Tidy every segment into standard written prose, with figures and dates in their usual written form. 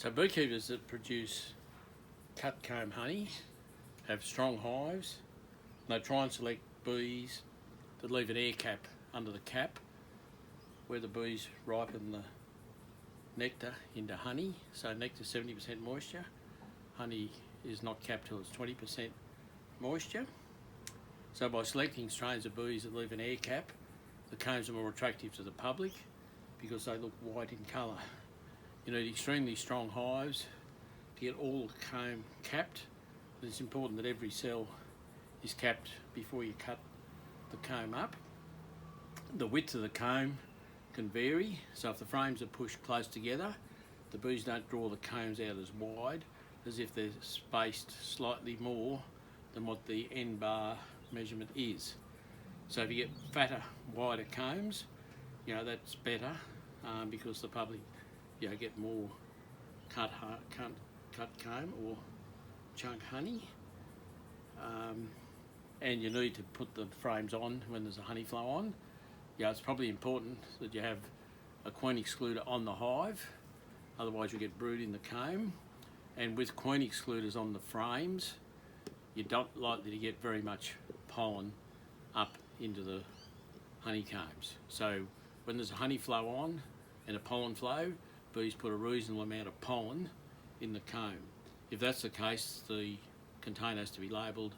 So beekeepers that produce cut comb honey have strong hives. They try and select bees that leave an air cap under the cap where the bees ripen the nectar into honey. So nectar 70% moisture. Honey is not capped till it's 20% moisture. So by selecting strains of bees that leave an air cap, the combs are more attractive to the public because they look white in colour. You need extremely strong hives to get all the comb capped. But it's important that every cell is capped before you cut the comb up. The width of the comb can vary, so if the frames are pushed close together, the bees don't draw the combs out as wide as if they're spaced slightly more than what the end bar measurement is. So if you get fatter, wider combs, that's better because the public get more cut comb or chunk honey. And you need to put the frames on when there's a honey flow on. It's probably important that you have a queen excluder on the hive, otherwise you'll get brood in the comb. And with queen excluders on the frames, you're not likely to get very much pollen up into the honeycombs. So when there's a honey flow on and a pollen flow, bees put a reasonable amount of pollen in the comb. If that's the case, the container has to be labelled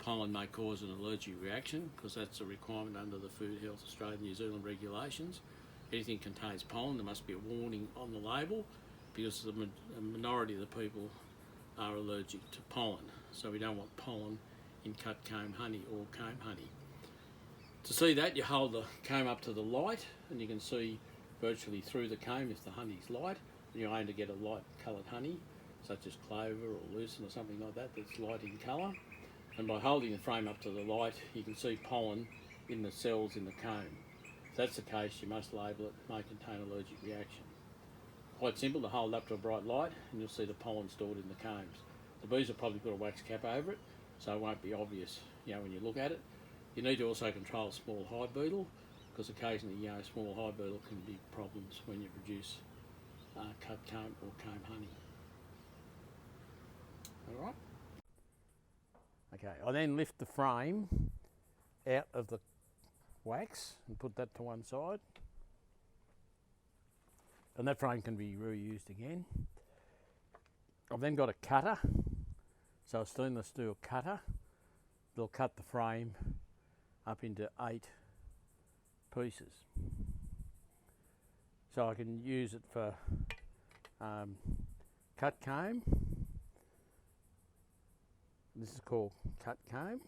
pollen may cause an allergic reaction, because that's a requirement under the Food Health Australia and New Zealand regulations. Anything contains pollen, there must be a warning on the label, because the minority of the people are allergic to pollen. So we don't want pollen in cut comb honey or comb honey. To see that, you hold the comb up to the light and you can see virtually through the comb if the honey's light, and you aim to get a light coloured honey, such as clover or lucerne or something like that that's light in colour. And by holding the frame up to the light, you can see pollen in the cells in the comb. If that's the case, you must label it may contain allergic reaction. Quite simple to hold up to a bright light and you'll see the pollen stored in the combs. The bees will probably put a wax cap over it, so it won't be obvious when you look at it. You need to also control a small hive beetle, because occasionally small hive beetle can be problems when you produce cut comb or comb honey. Alright? Okay, I then lift the frame out of the wax and put that to one side. And that frame can be reused again. I've then got a cutter, so a stainless steel cutter. They'll cut the frame up into 8 pieces. So I can use it for cut comb. This is called cut comb.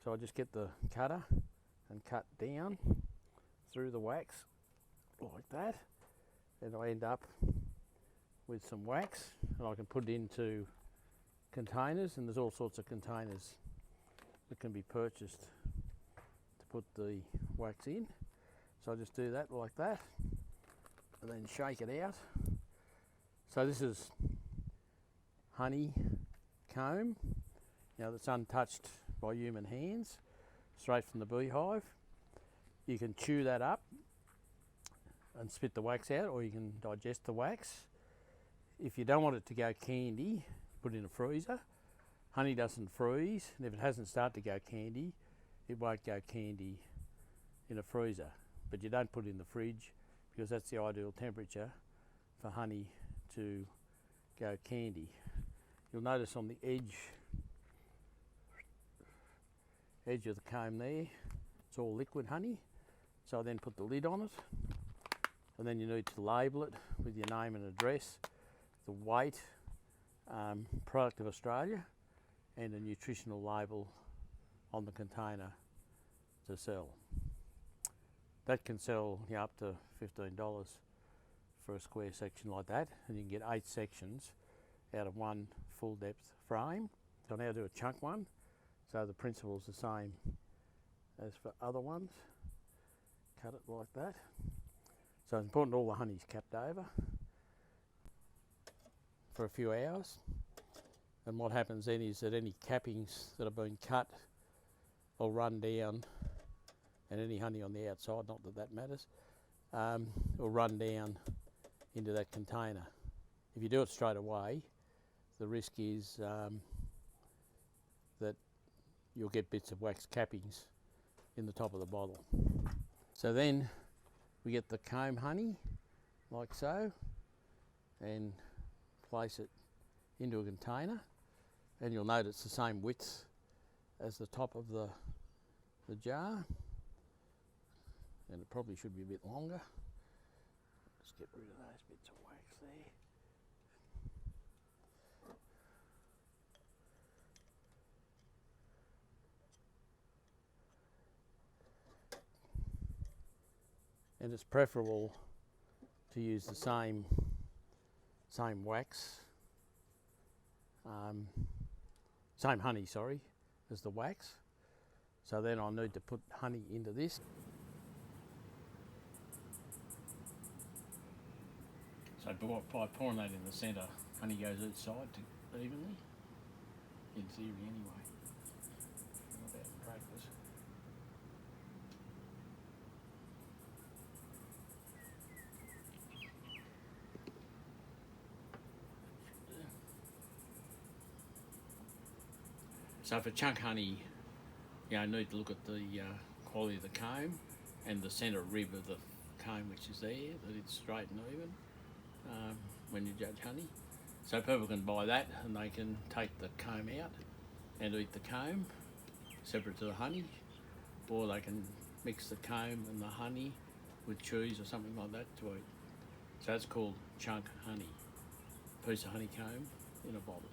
So I just get the cutter and cut down through the wax like that, and I end up with some wax, and I can put it into containers, and there's all sorts of containers that can be purchased to put the wax in. So I just do that like that and then shake it out. So this is honey comb, that's untouched by human hands, straight from the beehive. You can chew that up and spit the wax out, or you can digest the wax. If you don't want it to go candy, put it in a freezer. Honey doesn't freeze, and if it hasn't started to go candy, it won't go candy in a freezer. But you don't put it in the fridge, because that's the ideal temperature for honey to go candy. You'll notice on the edge of the comb there, it's all liquid honey. So I then put the lid on it, and then you need to label it with your name and address, the weight, product of Australia, and a nutritional label on the container to sell. That can sell up to $15 for a square section like that, and you can get 8 sections out of one full depth frame. So I'll now do a chunk one, so the principle's the same as for other ones. Cut it like that. So it's important all the honey's capped over for a few hours, and what happens then is that any cappings that have been cut will run down, and any honey on the outside, not that that matters, will run down into that container. If you do it straight away, the risk is that you'll get bits of wax cappings in the top of the bottle. So then we get the comb honey, like so, and place it into a container, and you'll note it's the same width as the top of the jar, and it probably should be a bit longer. Just get rid of those bits of wax there. And it's preferable to use the same wax, same honey, sorry, as the wax. So then I'll need to put honey into this. So by pouring that in the centre, honey goes each side evenly, in theory anyway. Not about in practice. So for chunk honey, you need to look at the quality of the comb and the centre rib of the comb, which is there, that it's straight and even when you judge honey. So people can buy that and they can take the comb out and eat the comb separate to the honey, or they can mix the comb and the honey with cheese or something like that to eat. So that's called chunk honey, piece of honeycomb in a bottle.